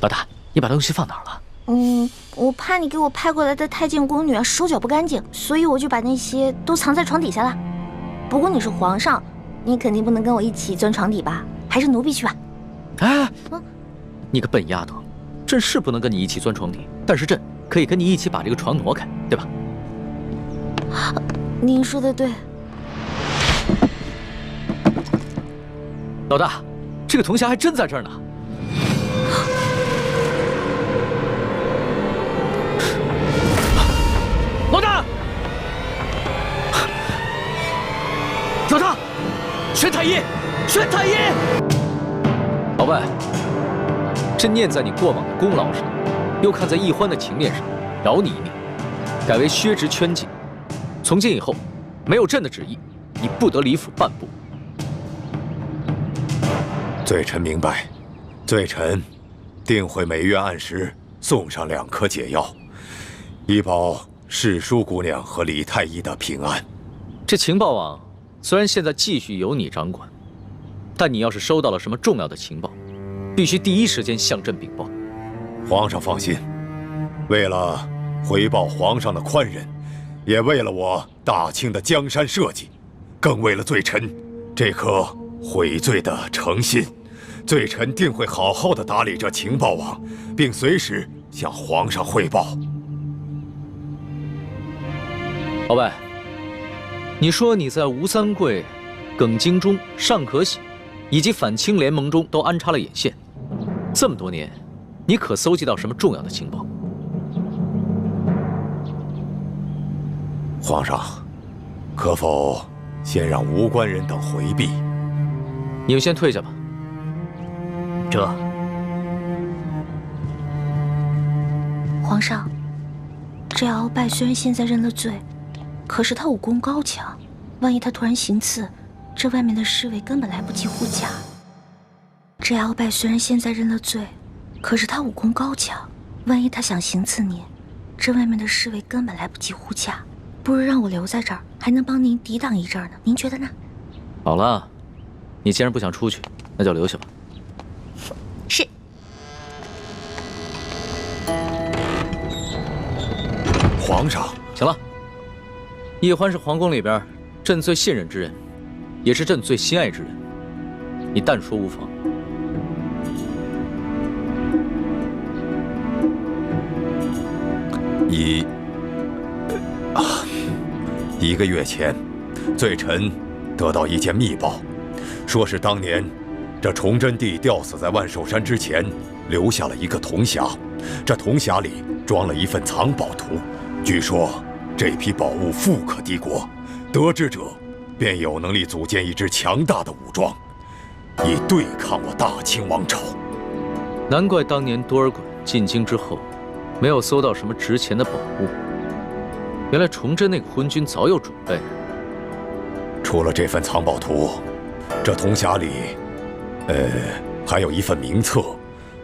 老大，你把东西放哪儿了？我怕你给我派过来的太监宫女手脚不干净，所以我就把那些都藏在床底下了。不过你是皇上，你肯定不能跟我一起钻床底吧？还是奴婢去吧。哎，你个笨丫头，朕是不能跟你一起钻床底，但是朕可以跟你一起把这个床挪开，对吧？您说的对。老大，这个铜匣还真在这儿呢。老大，老大，宣太医，宣太医！老外，朕念在你过往的功劳上，又看在奕欢的情面上，饶你一命，改为削职圈禁。从今以后，没有朕的旨意，你不得离府半步。罪臣明白，罪臣定会每月按时送上2颗解药，以保世淑姑娘和李太医的平安。这情报网虽然现在继续由你掌管，但你要是收到了什么重要的情报，必须第一时间向朕禀报。皇上放心，为了回报皇上的宽仁，也为了我大清的江山社稷，更为了罪臣这颗悔罪的诚心，罪臣定会好好的打理这情报网，并随时向皇上汇报。老外，你说你在吴三桂、耿精忠、尚可喜以及反清联盟中都安插了眼线，这么多年，你可搜集到什么重要的情报？皇上，可否先让无关人等回避？你们先退下吧。皇上，这鳌拜虽然现在认了罪，可是他武功高强，万一他突然行刺，这外面的侍卫根本来不及护驾。这鳌拜虽然现在认了罪，可是他武功高强，万一他想行刺您，这外面的侍卫根本来不及护驾。不如让我留在这儿，还能帮您抵挡一阵呢。您觉得呢？好了，你既然不想出去，那就留下吧。是。皇上，行了。奕欢是皇宫里边朕最信任之人，也是朕最心爱之人，你但说无妨。1个月前，罪臣得到一件密报，说是当年这崇祯帝吊死在万寿山之前，留下了一个铜匣，这铜匣里装了一份藏宝图，据说这批宝物富可敌国，得知者便有能力组建一支强大的武装，以对抗我大清王朝。难怪当年多尔衮进京之后，没有搜到什么值钱的宝物。原来崇祯那个昏君早有准备。除了这份藏宝图，这铜匣里，还有一份名册，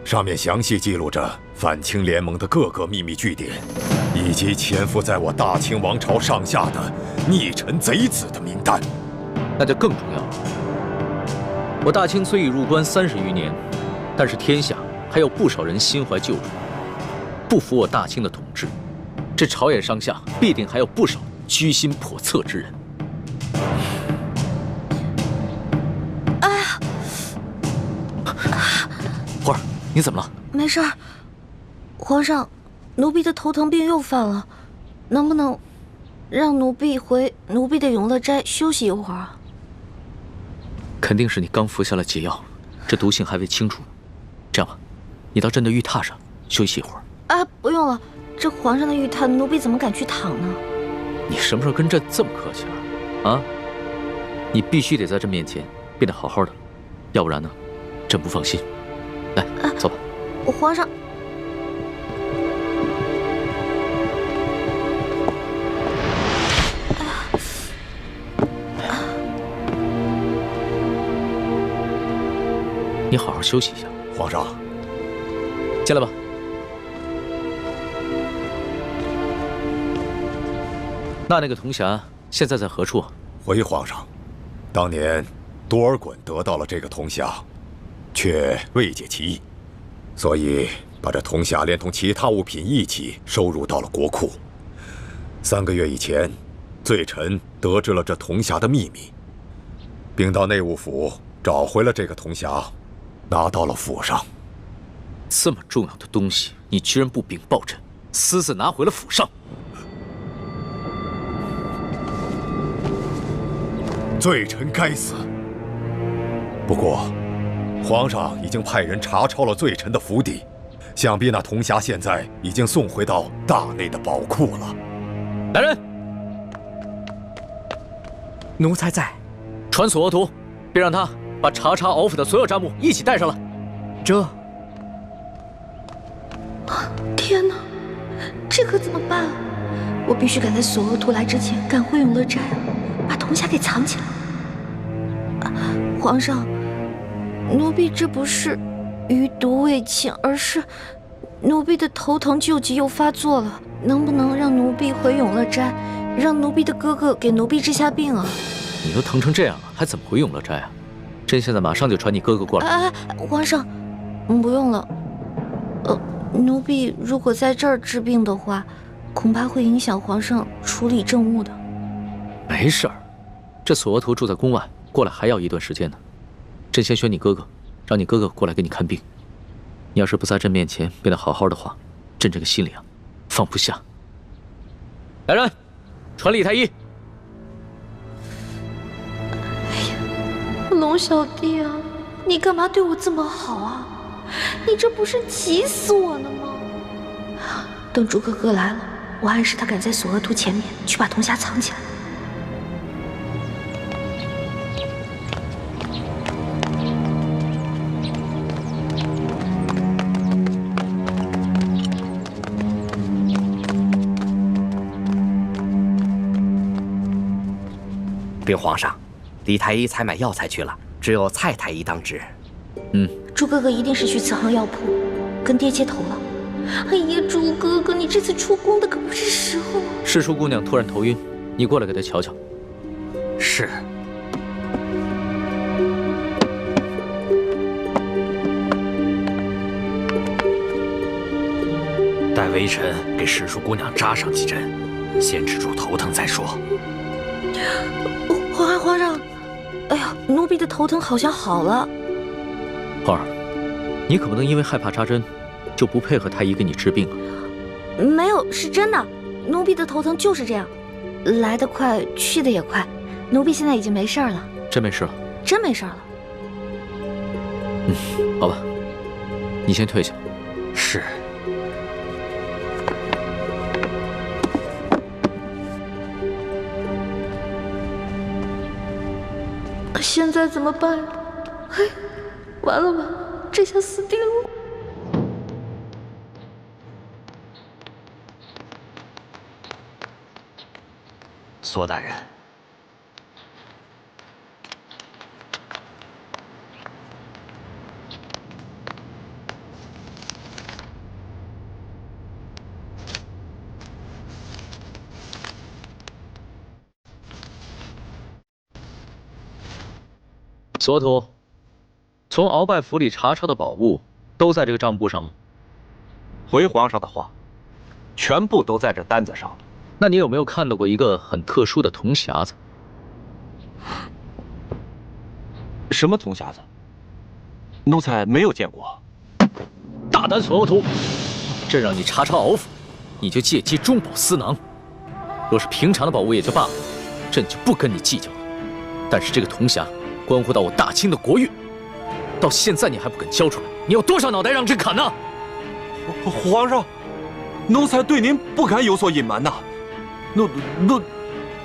上面详细记录着反清联盟的各个秘密据点，以及潜伏在我大清王朝上下的逆臣贼子的名单。那就更重要了。我大清虽已入关30余年，但是天下还有不少人心怀旧主，不服我大清的统治。这朝野上下必定还有不少居心叵测之人。哎呀，花儿，你怎么了？没事儿。皇上，奴婢的头疼病又犯了，能不能让奴婢回奴婢的永乐斋休息一会儿啊？肯定是你刚服下了解药，这毒性还未清除。这样吧，你到朕的玉榻上休息一会儿。啊，不用了。这皇上的玉榻，奴婢怎么敢去躺呢？你什么时候跟朕这么客气了？啊？你必须得在朕面前变得好好的，要不然呢，朕不放心。来，走吧。皇上，你好好休息一下。皇上，进来吧。那个铜匣现在在何处？回皇上，当年多尔衮得到了这个铜匣，却未解其意，所以把这铜匣连同其他物品一起收入到了国库。3个月以前，罪臣得知了这铜匣的秘密，并到内务府找回了这个铜匣，拿到了府上。这么重要的东西，你居然不禀报朕，私自拿回了府上。罪臣该死。不过，皇上已经派人查抄了罪臣的府邸，想必那铜匣现在已经送回到大内的宝库了。来人，奴才在。传索额图，便让他把查查敖府的所有账目一起带上来。这。天哪，这可怎么办啊？我必须赶在索额图来之前赶回永乐斋，把铜匣给藏起来。皇上，奴婢这不是余毒未尽，而是奴婢的头疼旧疾又发作了。能不能让奴婢回永乐斋，让奴婢的哥哥给奴婢治下病啊？你都疼成这样了，还怎么回永乐斋啊？朕现在马上就传你哥哥过来。皇上，不用了。奴婢如果在这儿治病的话，恐怕会影响皇上处理政务的。没事儿，这索额图住在宫外，过来还要一段时间呢。朕先选你哥哥，让你哥哥过来给你看病。你要是不在朕面前变得好好的话，朕这个心里啊，放不下。来人，传李太医。龙小弟啊，你干嘛对我这么好啊？你这不是急死我了吗？等朱哥哥来了，我暗示他赶在索额图前面去把铜匣藏起来。禀皇上，李太医采买药材去了，只有蔡太医当值。朱哥哥一定是去慈航药铺跟爹接头了。哎呀，朱哥哥，你这次出宫的可不是时候啊！世淑姑娘突然头晕，你过来给她瞧瞧。是。待微臣给世淑姑娘扎上几针，先止住头疼再说。皇上，哎呀，奴婢的头疼好像好了。皇儿，你可不能因为害怕扎针，就不配合太医给你治病啊！没有，是真的，奴婢的头疼就是这样，来得快，去得也快。奴婢现在已经没事了。真没事了？真没事了。好吧，你先退下。是。现在怎么办呀？嘿，完了吧，这下死定了。索大人，索图，从鳌拜府里查抄的宝物都在这个账簿上吗？回皇上的话，全部都在这单子上。那你有没有看到过一个很特殊的铜匣子？什么铜匣子？奴才没有见过。大胆索额图，朕让你查抄鳌府，你就借机中饱私囊。若是平常的宝物也就罢了，朕就不跟你计较了。但是这个铜匣关乎到我大清的国运，到现在你还不肯交出来，你有多少脑袋让朕砍呢？皇上，奴才对您不敢有所隐瞒呐。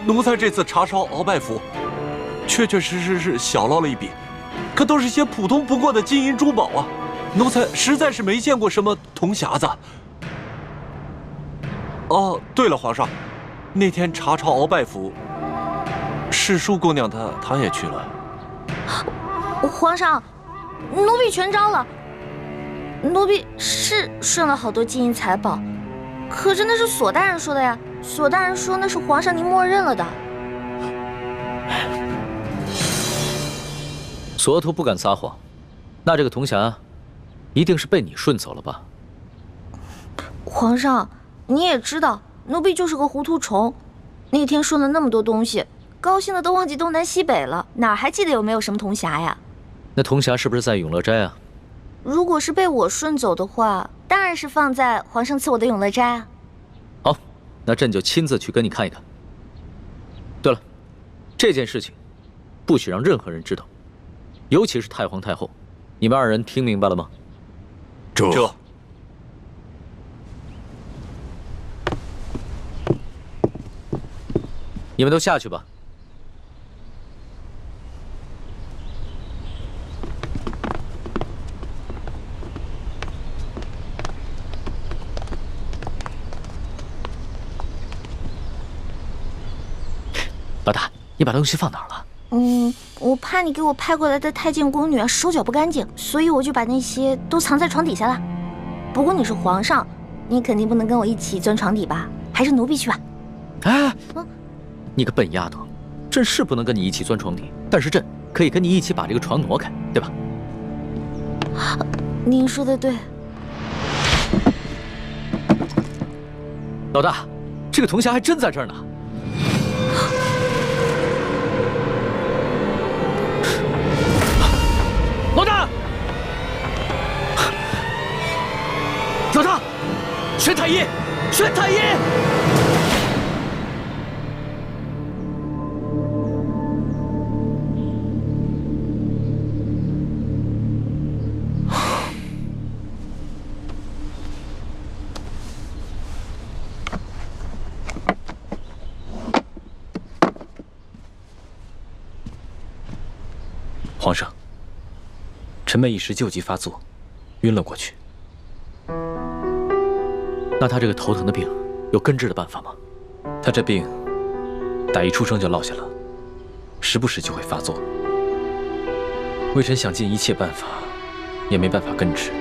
奴才这次查抄鳌拜府，确实是小捞了一笔，可都是些普通不过的金银珠宝啊。奴才实在是没见过什么铜匣子。哦，对了，皇上，那天查抄鳌拜府，世淑姑娘她也去了。皇上，奴婢全招了。奴婢是顺了好多金银财宝，可是那是索大人说的呀。索大人说那是皇上您默认了的。索额图不敢撒谎，那这个铜匣一定是被你顺走了吧？皇上，你也知道，奴婢就是个糊涂虫。那天顺了那么多东西，高兴的都忘记东南西北了，哪还记得有没有什么铜匣呀？那铜匣是不是在永乐斋啊？如果是被我顺走的话，当然是放在皇上赐我的永乐斋啊。好，那朕就亲自去跟你看一看。对了，这件事情不许让任何人知道，尤其是太皇太后。你们二人听明白了吗？这。你们都下去吧。老大，你把东西放哪儿了？我怕你给我派过来的太监宫女手脚不干净，所以我就把那些都藏在床底下了。不过你是皇上，你肯定不能跟我一起钻床底吧？还是奴婢去吧。哎，你个笨丫头，朕是不能跟你一起钻床底，但是朕可以跟你一起把这个床挪开，对吧？您说的对。老大，这个铜匣还真在这儿呢。老大，老大，宣太医，宣太医！皇上，臣妹一时旧疾发作，晕了过去。那他这个头疼的病有根治的办法吗？他这病打一出生就落下了，时不时就会发作。微臣想尽一切办法，也没办法根治。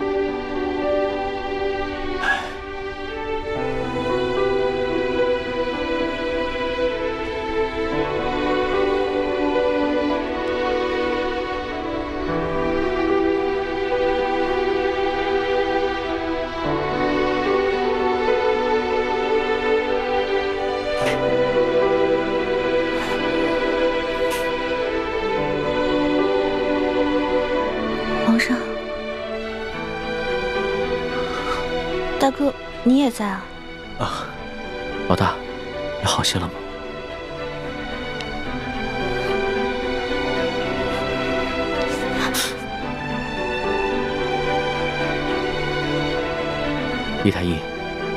皇上，大哥，你也在啊？啊，老大，你好些了吗？李太医，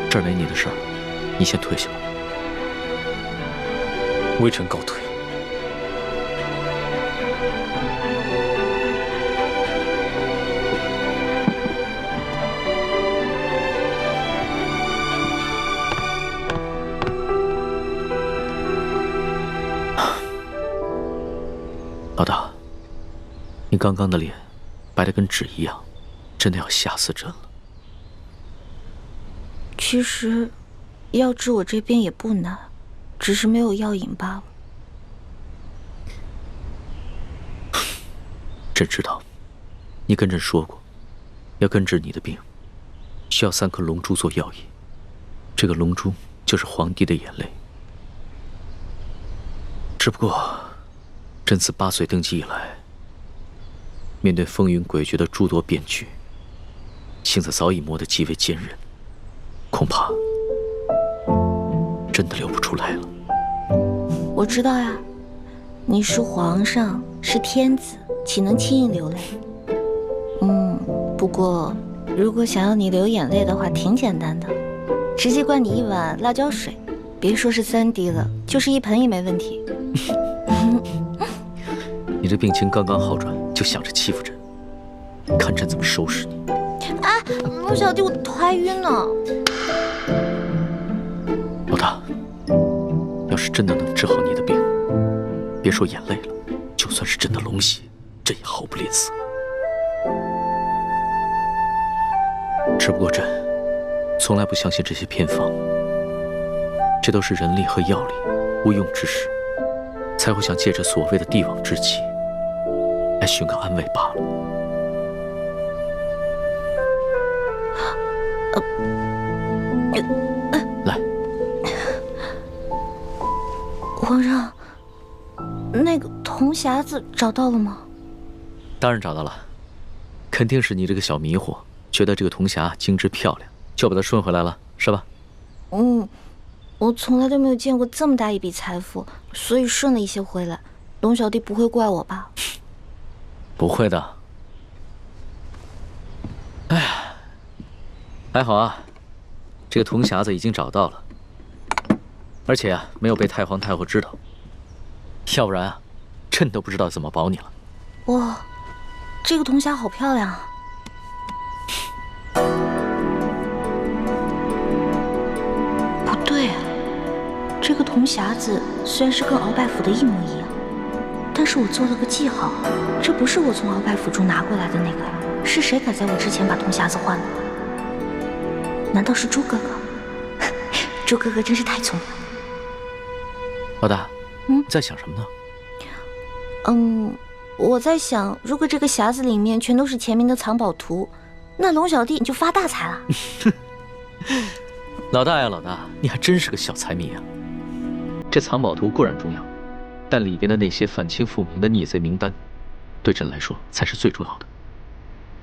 这儿没你的事儿，你先退下吧。微臣告退。老大，你刚刚的脸白得跟纸一样，真的要吓死朕了。其实，要治我这病也不难，只是没有药引罢了。朕知道，你跟朕说过，要根治你的病，需要3颗龙珠做药引。这个龙珠就是皇帝的眼泪。只不过，朕自8岁登基以来，面对风云诡谲的诸多变局，性子早已磨得极为坚韧，恐怕真的流不出来了。我知道呀，你是皇上，是天子，岂能轻易流泪？不过如果想要你流眼泪的话，挺简单的，直接灌你1碗辣椒水，别说是3滴了，就是1盆也没问题。你这病情刚刚好转，就想着欺负朕，看朕怎么收拾你！啊，陆小弟，我头还晕呢。老大，要是真的能治好你的病，别说眼泪了，就算是朕的龙血，朕也毫不吝啬。只不过朕从来不相信这些偏方，这都是人力和药力无用之时，才会想借着所谓的帝王之气来寻个安慰罢了。来，皇上，那个铜匣子找到了吗？当然找到了，肯定是你这个小迷糊，觉得这个铜匣精致漂亮，就把它顺回来了，是吧？我从来都没有见过这么大一笔财富，所以顺了一些回来。龙小弟不会怪我吧？不会的。哎呀，还好啊，这个铜匣子已经找到了，而且啊，没有被太皇太后知道，要不然啊，朕都不知道怎么保你了。哇，这个铜匣好漂亮啊！不对啊，这个铜匣子虽然是跟鳌拜府的一模一样，但是我做了个记号，这不是我从鳌拜府中拿过来的那个呀。是谁敢在我之前把铜匣子换了？难道是朱哥哥？朱哥哥真是太聪明了。老大，你在想什么呢？我在想，如果这个匣子里面全都是前明的藏宝图，那龙小弟你就发大财了。老大呀，老大，你还真是个小财迷啊！这藏宝图固然重要，但里边的那些反清复明的逆贼名单，对朕来说才是最重要的。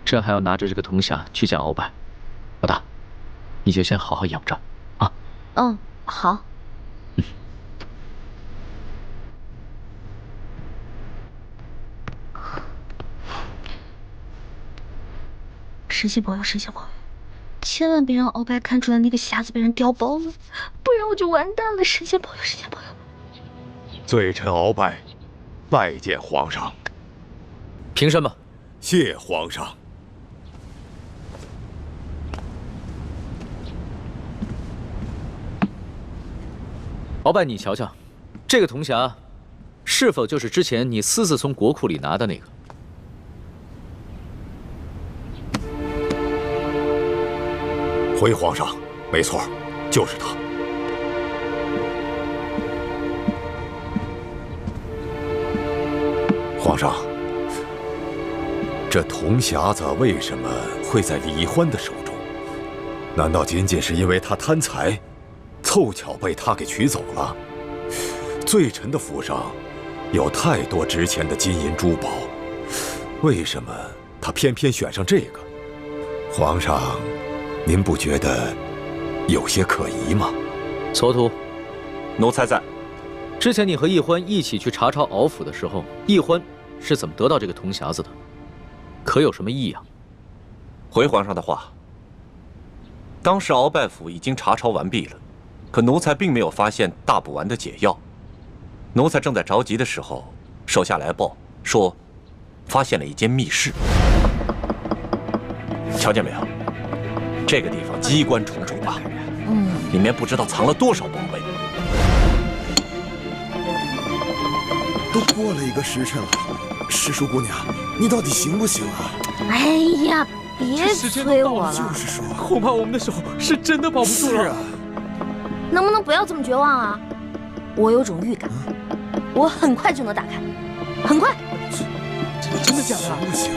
朕还要拿着这个铜匣去见鳌拜。老大，你就先好好养着啊。好。神仙保佑，神仙保佑！千万别让鳌拜看出来那个匣子被人调包了，不然我就完蛋了。神仙保佑，神仙保佑！罪臣鳌拜，拜见皇上。凭什么？谢皇上。鳌拜，你瞧瞧，这个铜匣，是否就是之前你私自从国库里拿的那个？回皇上，没错，就是他。皇上，这铜匣子为什么会在李欢的手中？难道仅仅是因为他贪财，凑巧被他给取走了？罪臣的府上有太多值钱的金银珠宝，为什么他偏偏选上这个？皇上，您不觉得有些可疑吗？蹉跎，奴才在。之前你和奕欢一起去查抄鳌府的时候，奕欢是怎么得到这个铜匣子的？可有什么异样？回皇上的话，当时鳌拜府已经查抄完毕了，可奴才并没有发现大补丸的解药。奴才正在着急的时候，手下来报说，发现了一间密室。瞧见没有？这个地方机关重重啊，里面不知道藏了多少宝贝。都过了1个时辰了，师叔姑娘，你到底行不行啊？哎呀，别催我了。就是说，恐怕我们的手是真的保不住了。是啊，能不能不要这么绝望啊？我有种预感，我很快就能打开，很快。真的假的？行不行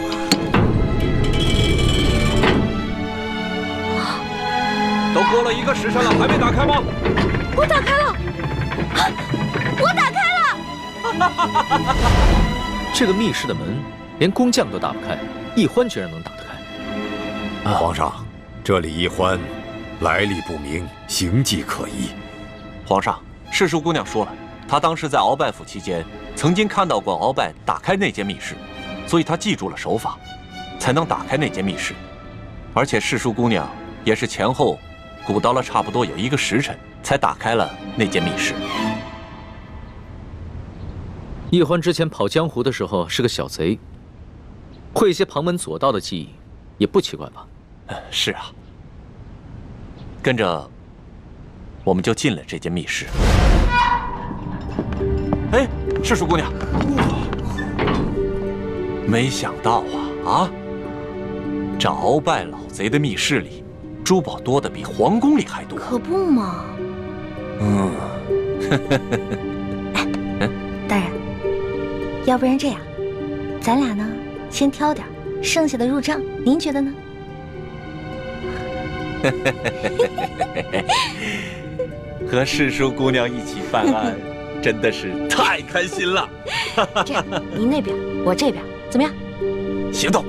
啊？都过了1个时辰了，还没打开吗？我打开了，我打开了。这个密室的门，连工匠都打不开，奕欢居然能打得开。皇上，这李奕欢来历不明，行迹可疑。皇上，世叔姑娘说了，她当时在鳌拜府期间，曾经看到过鳌拜打开那间密室，所以她记住了手法，才能打开那间密室。而且世叔姑娘也是前后鼓捣了差不多有1个时辰，才打开了那间密室。奕欢之前跑江湖的时候是个小贼，会一些旁门左道的技艺，也不奇怪吧？是啊。跟着，我们就进了这间密室。哎，世叔姑娘，没想到啊，这鳌拜老贼的密室里，珠宝多的比皇宫里还多。可不嘛。大人，要不然这样，咱俩呢先挑点，剩下的入账，您觉得呢？和世叔姑娘一起犯案，真的是太开心了。这样，你那边，我这边，怎么样？行动。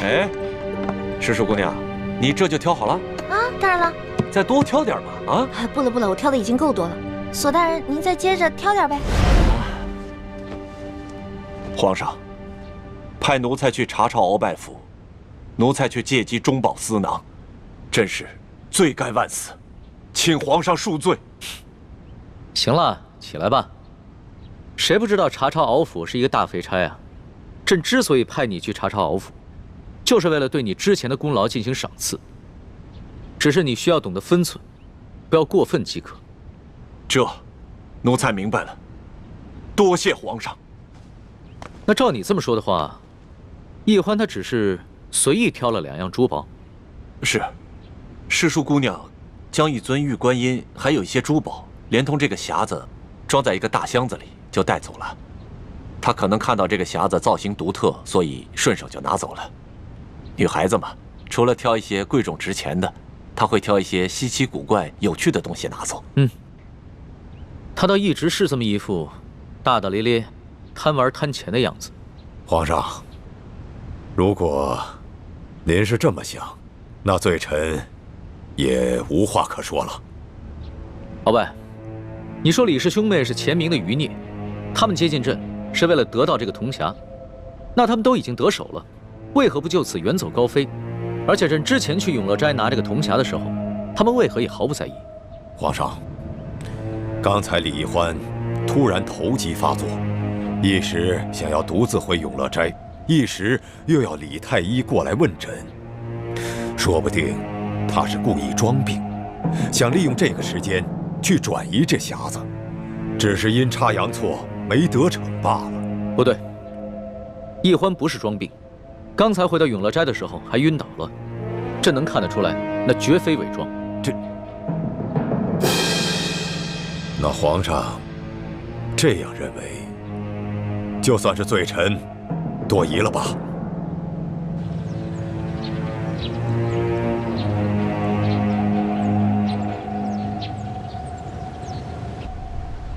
哎，世叔姑娘，你这就挑好了？啊，当然了。再多挑点吧，啊！哎，不了不了，我挑的已经够多了。索大人，您再接着挑点呗。皇上，派奴才去查抄鳌拜府，奴才却借机中饱私囊，真是罪该万死，请皇上恕罪。行了，起来吧。谁不知道查抄鳌府是一个大废差啊？朕之所以派你去查抄鳌府，就是为了对你之前的功劳进行赏赐。只是你需要懂得分寸，不要过分即可。这，奴才明白了，多谢皇上。那照你这么说的话，易欢他只是随意挑了2样珠宝。是，世叔姑娘将一尊玉观音还有一些珠宝，连同这个匣子，装在一个大箱子里就带走了。她可能看到这个匣子造型独特，所以顺手就拿走了。女孩子嘛，除了挑一些贵重值钱的，她会挑一些稀奇古怪、有趣的东西拿走。她倒一直是这么一副大大咧咧、贪玩贪钱的样子。皇上，如果您是这么想，那罪臣也无话可说了。鳌拜，你说李氏兄妹是前明的余孽，他们接近朕是为了得到这个铜匣，那他们都已经得手了，为何不就此远走高飞？而且朕之前去永乐斋拿这个铜匣的时候，他们为何也毫不在意？皇上，刚才李易欢突然头疾发作，一时想要独自回永乐斋，一时又要李太医过来问诊，说不定他是故意装病，想利用这个时间去转移这匣子，只是阴差阳错没得逞罢了。不对，易欢不是装病，刚才回到永乐斋的时候还晕倒了，朕能看得出来，那绝非伪装。那皇上这样认为，就算是罪臣多疑了吧？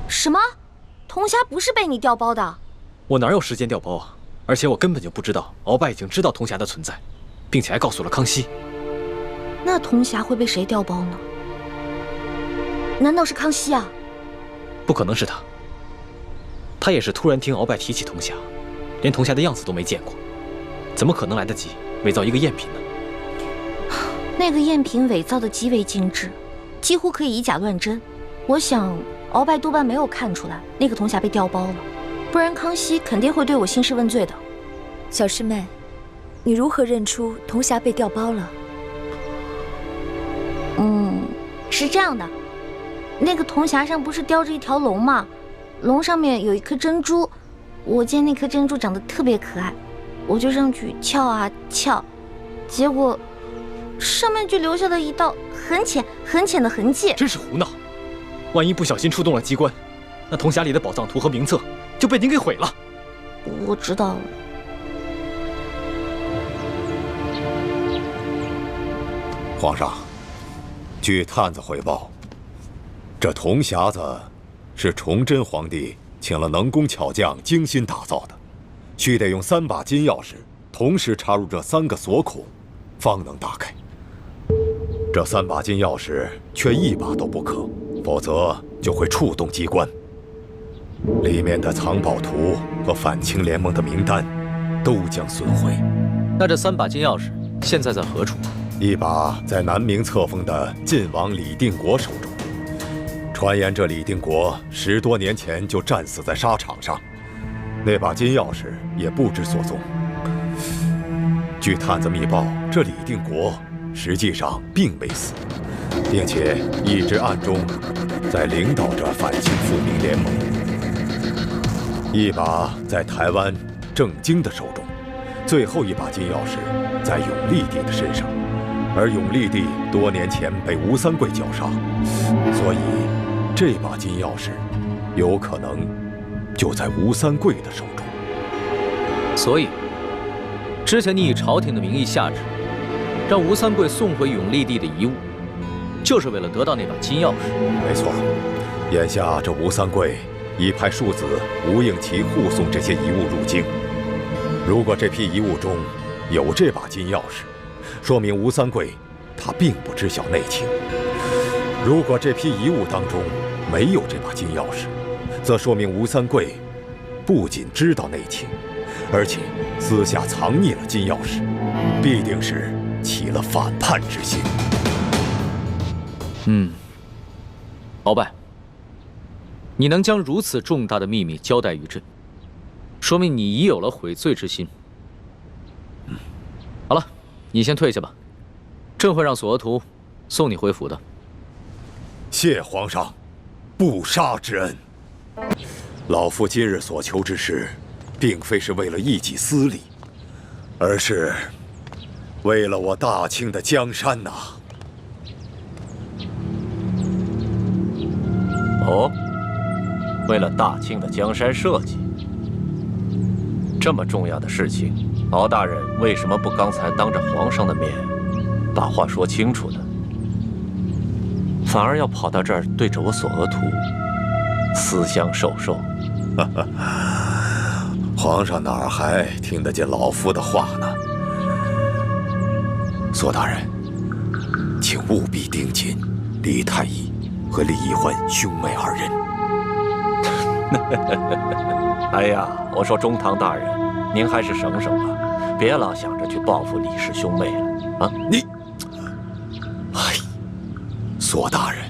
什么？铜匣不是被你调包的？我哪有时间调包啊？而且我根本就不知道鳌拜已经知道铜匣的存在，并且还告诉了康熙。那铜匣会被谁调包呢？难道是康熙啊？不可能是他，他也是突然听鳌拜提起铜匣，连铜匣的样子都没见过，怎么可能来得及伪造一个赝品呢？那个赝品伪造的极为精致，几乎可以以假乱真。我想鳌拜多半没有看出来那个铜匣被调包了，不然康熙肯定会对我兴师问罪的。小师妹，你如何认出铜匣被调包了？是这样的，那个铜匣上不是雕着一条龙吗？龙上面有一颗珍珠，我见那颗珍珠长得特别可爱，我就上去撬啊撬，结果上面就留下了一道很浅很浅的痕迹。真是胡闹！万一不小心触动了机关，那铜匣里的宝藏图和名册就被您给毁了。我知道了。皇上，据探子汇报，这铜匣子是崇祯皇帝请了能工巧匠精心打造的，须得用3把金钥匙同时插入这3个锁孔，方能打开。这3把金钥匙却1把都不可，否则就会触动机关。里面的藏宝图和反清联盟的名单都将损毁。那这3把金钥匙现在在何处？1把在南明册封的晋王李定国手中。传言这李定国10多年前就战死在沙场上，那把金钥匙也不知所踪。据探子密报，这李定国实际上并没死，并且一直暗中在领导着反清复明联盟。1把在台湾郑经的手中，最后1把金钥匙在永历帝的身上。而永历帝多年前被吴三桂绞杀，所以这把金钥匙有可能就在吴三桂的手中。所以，之前你以朝廷的名义下旨，让吴三桂送回永历帝的遗物，就是为了得到那把金钥匙。没错，眼下这吴三桂已派庶子吴应奇护送这些遗物入京。如果这批遗物中有这把金钥匙，说明吴三桂他并不知晓内情；如果这批遗物当中没有这把金钥匙，则说明吴三桂不仅知道内情，而且私下藏匿了金钥匙，必定是起了反叛之心。鳌拜，你能将如此重大的秘密交代于朕，说明你已有了悔罪之心。好了，你先退下吧，朕会让索额图送你回府的。谢皇上不杀之恩。老夫今日所求之事，并非是为了一己私利，而是为了我大清的江山呐。哦，为了大清的江山社稷，这么重要的事情，敖大人为什么不刚才当着皇上的面把话说清楚呢？反而要跑到这儿对着我索额图私相授受。皇上哪儿还听得见老夫的话呢？索大人，请务必盯紧李太医和李易欢兄妹二人。哎呀，我说中堂大人，您还是省省吧，别老想着去报复李氏兄妹了啊！你，哎，索大人，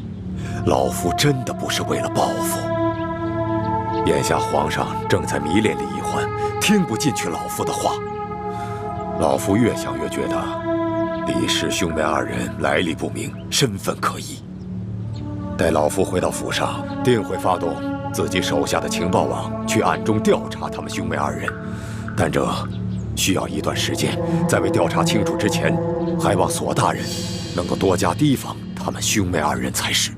老夫真的不是为了报复。眼下皇上正在迷恋李易欢，听不进去老夫的话。老夫越想越觉得李氏兄妹二人来历不明，身份可疑。待老夫回到府上，定会发动自己手下的情报网去暗中调查他们兄妹二人，但这需要一段时间。在未调查清楚之前，还望索大人能够多加提防他们兄妹二人才是。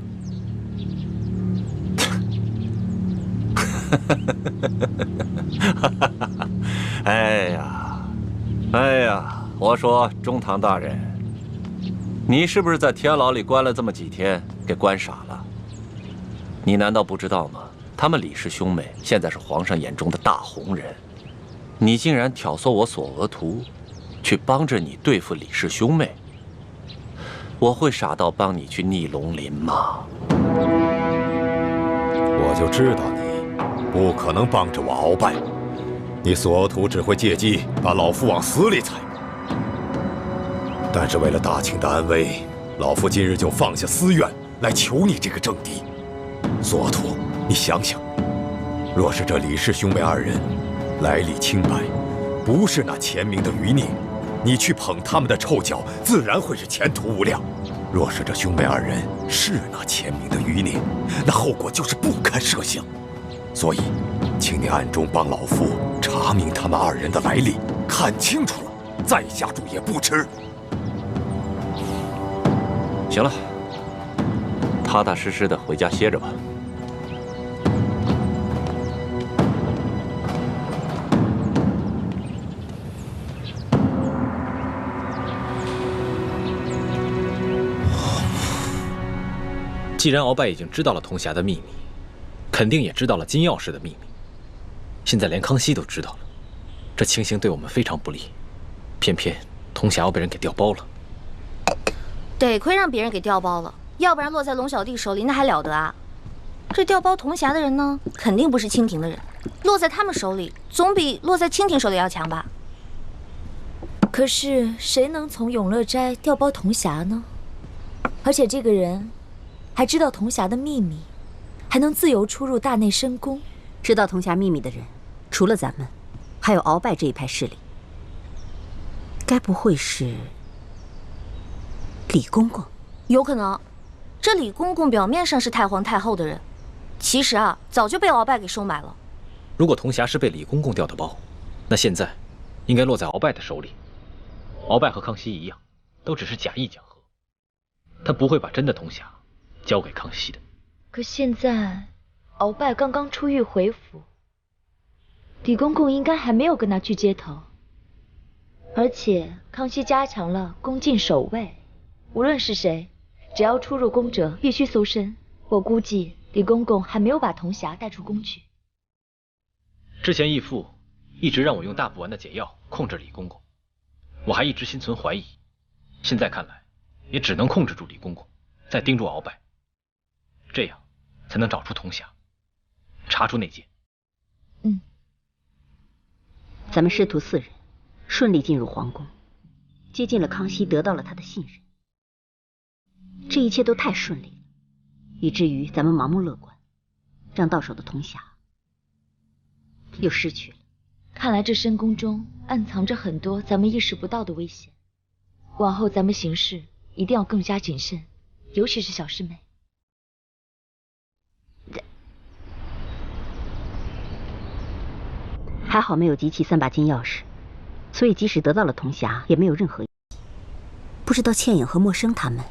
哎呀，我说中堂大人，你是不是在天牢里关了这么几天，给关傻了？你难道不知道吗？他们李氏兄妹现在是皇上眼中的大红人，你竟然挑唆我索额图，去帮着你对付李氏兄妹，我会傻到帮你去逆龙鳞吗？我就知道你不可能帮着我鳌拜，你索额图只会借机把老夫往死里踩。但是为了大清的安危，老夫今日就放下私怨来求你这个政敌。索额图，你想想，若是这李氏兄妹二人来历清白，不是那前明的余孽，你去捧他们的臭脚，自然会是前途无量。若是这兄妹二人是那前明的余孽，那后果就是不堪设想。所以，请你暗中帮老夫查明他们二人的来历，看清楚了再下注也不迟。行了，踏踏实实的回家歇着吧。既然鳌拜已经知道了铜匣的秘密，肯定也知道了金钥匙的秘密。现在连康熙都知道了，这情形对我们非常不利。偏偏铜匣要被人给调包了。得亏让别人给调包了，要不然落在龙小弟手里那还了得啊！这调包铜匣的人呢，肯定不是清廷的人，落在他们手里，总比落在清廷手里要强吧？可是谁能从永乐斋调包铜匣呢？而且这个人还知道铜匣的秘密，还能自由出入大内深宫。知道铜匣秘密的人，除了咱们，还有鳌拜这一派势力。该不会是李公公？有可能。这李公公表面上是太皇太后的人，其实啊，早就被鳌拜给收买了。如果铜匣是被李公公调的包，那现在应该落在鳌拜的手里。鳌拜和康熙一样，都只是假意讲和，他不会把真的铜匣交给康熙的。可现在鳌拜刚刚出狱回府，李公公应该还没有跟他去接头，而且康熙加强了宫禁守卫，无论是谁，只要出入宫者必须搜身。我估计李公公还没有把铜匣带出宫去。之前义父一直让我用大补丸的解药控制李公公，我还一直心存怀疑，现在看来也只能控制住李公公，再盯住鳌拜，这样才能找出铜匣，查出内奸。咱们师徒4人顺利进入皇宫，接近了康熙，得到了他的信任。这一切都太顺利了，以至于咱们盲目乐观，让到手的铜匣又失去了。看来这深宫中暗藏着很多咱们意识不到的危险，往后咱们行事一定要更加谨慎，尤其是小师妹。还好没有集齐3把金钥匙，所以即使得到了铜匣，也没有任何意义。不知道倩影和默笙他们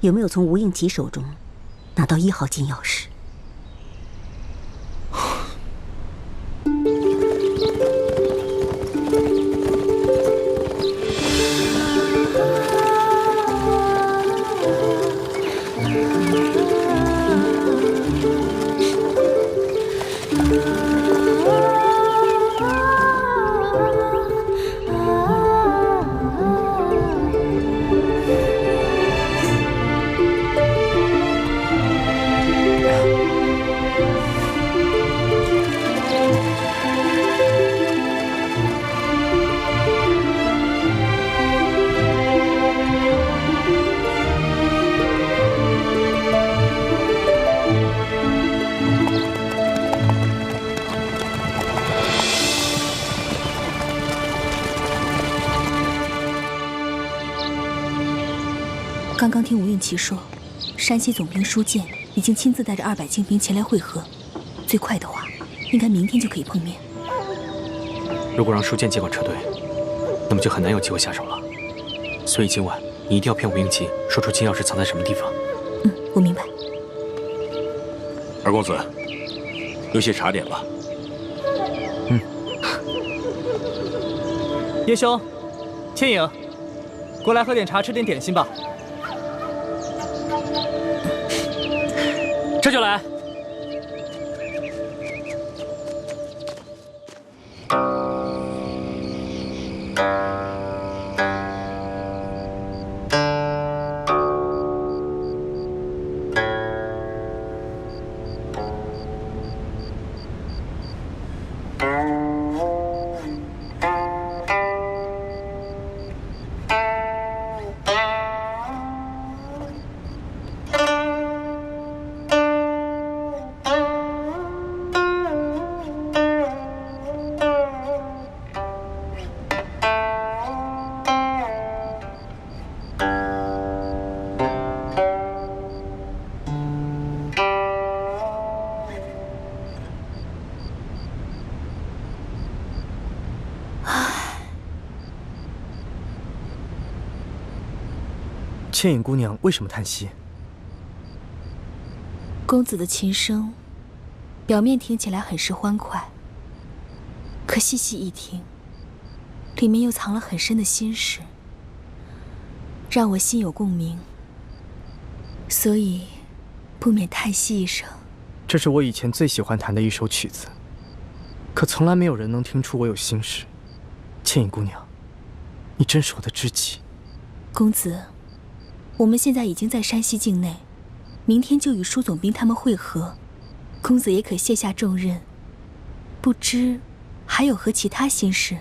有没有从吴应奇手中拿到1号金钥匙？刚刚听吴应奇说，山西总兵舒建已经亲自带着200精兵前来会合，最快的话，应该明天就可以碰面。如果让舒建接管车队，那么就很难有机会下手了。所以今晚你一定要骗吴应奇，说出金钥匙藏在什么地方。我明白。二公子，有些茶点吧。叶兄，倩影，过来喝点茶，吃点点心吧。这就来。倩影姑娘为什么叹息？公子的琴声，表面听起来很是欢快，可细细一听，里面又藏了很深的心事，让我心有共鸣，所以不免叹息一声。这是我以前最喜欢弹的一首曲子，可从来没有人能听出我有心事。倩影姑娘，你真是我的知己。公子，我们现在已经在山西境内，明天就与舒总兵他们会合，公子也可卸下重任。不知还有何其他心事？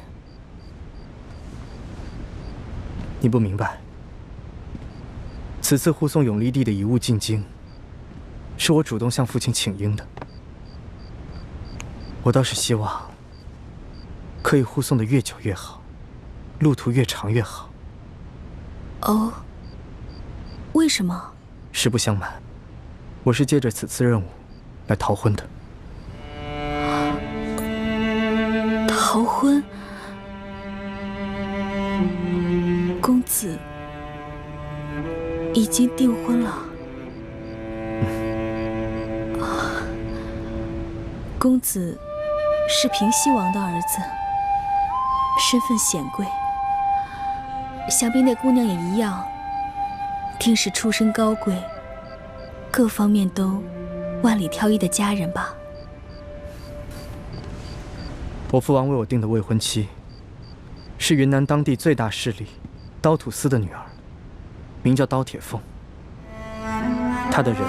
你不明白，此次护送永历帝的遗物进京，是我主动向父亲请缨的。我倒是希望可以护送的越久越好，路途越长越好。哦，为什么？实不相瞒，我是借着此次任务来逃婚的。逃婚？公子已经订婚了。公子是平西王的儿子，身份显贵，想必那姑娘也一样，定是出身高贵，各方面都万里挑一的佳人吧。我父王为我定的未婚妻，是云南当地最大势力刀土司的女儿，名叫刀铁凤。她的人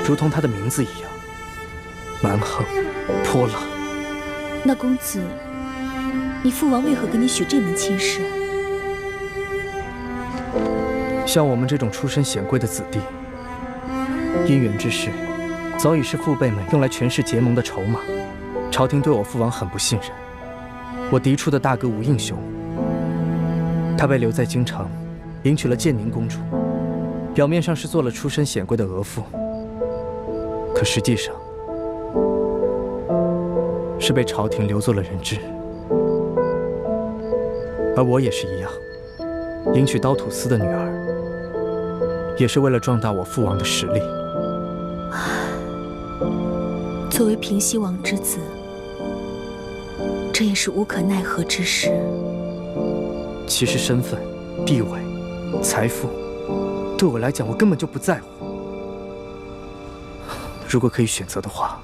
如同她的名字一样，蛮横泼辣。那公子，你父王为何给你许这门亲事？像我们这种出身显贵的子弟，姻缘之事，早已是父辈们用来权势结盟的筹码。朝廷对我父王很不信任。我嫡出的大哥吴应兄，他被留在京城，迎娶了建宁公主，表面上是做了出身显贵的额驸，可实际上是被朝廷留作了人质。而我也是一样，迎娶刀土司的女儿，也是为了壮大我父王的实力。作为平西王之子，这也是无可奈何之事。其实身份、地位、财富，对我来讲，我根本就不在乎。如果可以选择的话，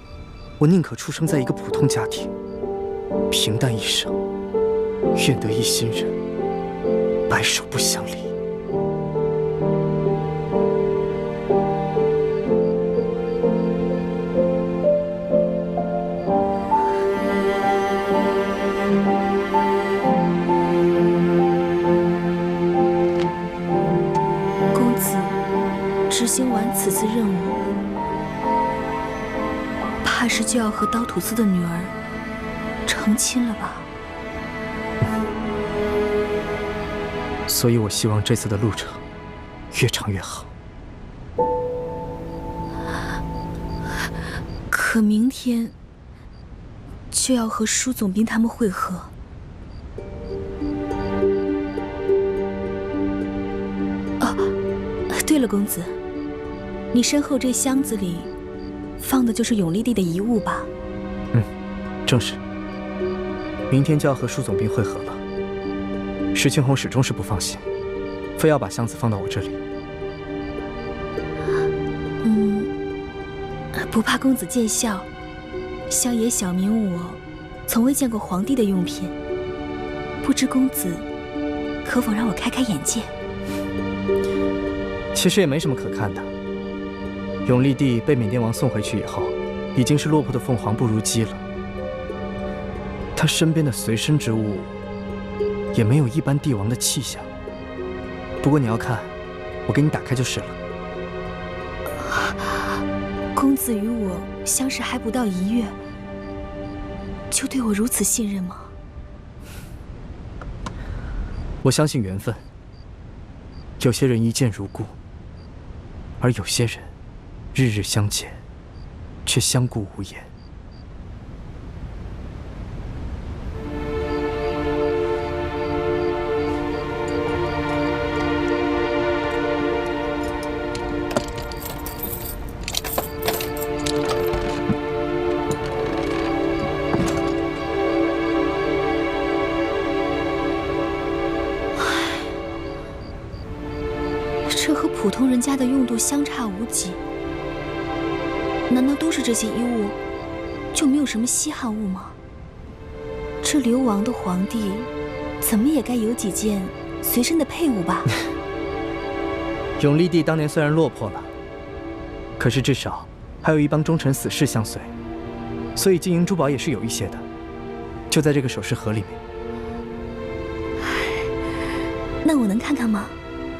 我宁可出生在一个普通家庭，平淡一生，愿得一心人，白首不相离。执行完此次任务，怕是就要和刀土司的女儿成亲了吧？所以我希望这次的路程越长越好。可明天就要和舒总兵他们会合。对了，公子，你身后这箱子里放的就是永历帝的遗物吧？正是。明天就要和舒总兵会合了，石青红始终是不放心，非要把箱子放到我这里。不怕公子见笑，乡野小民我从未见过皇帝的用品，不知公子可否让我开开眼界？其实也没什么可看的。永历帝被缅甸王送回去以后，已经是落魄的凤凰不如鸡了。他身边的随身之物，也没有一般帝王的气象。不过你要看，我给你打开就是了。公子与我相识还不到1月，就对我如此信任吗？我相信缘分。有些人一见如故，而有些人日日相见，却相顾无言。这和普通人家的用度相差无几，难道都是这些衣物，就没有什么稀罕物吗？这流亡的皇帝，怎么也该有几件随身的佩物吧？永历帝当年虽然落魄了，可是至少还有一帮忠臣死士相随，所以金银珠宝也是有一些的，就在这个首饰盒里面。那我能看看吗？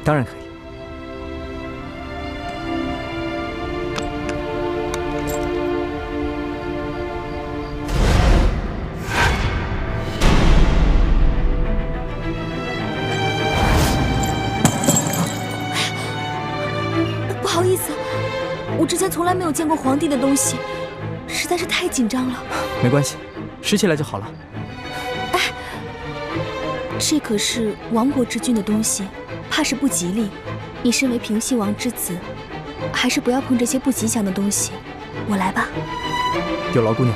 当然可以。不好意思，我之前从来没有见过皇帝的东西，实在是太紧张了。没关系，拾起来就好了。哎，这可是亡国之君的东西，怕是不吉利。你身为平西王之子，还是不要碰这些不吉祥的东西。我来吧。有劳姑娘。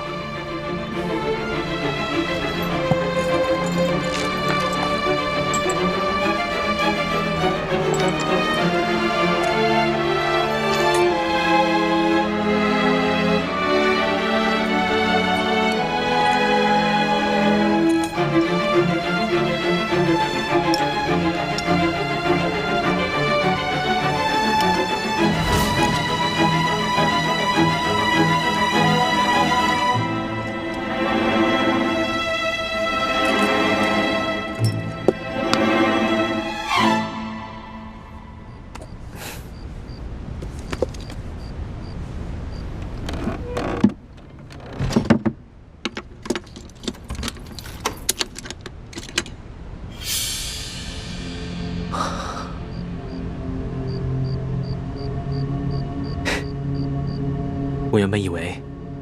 我原本以为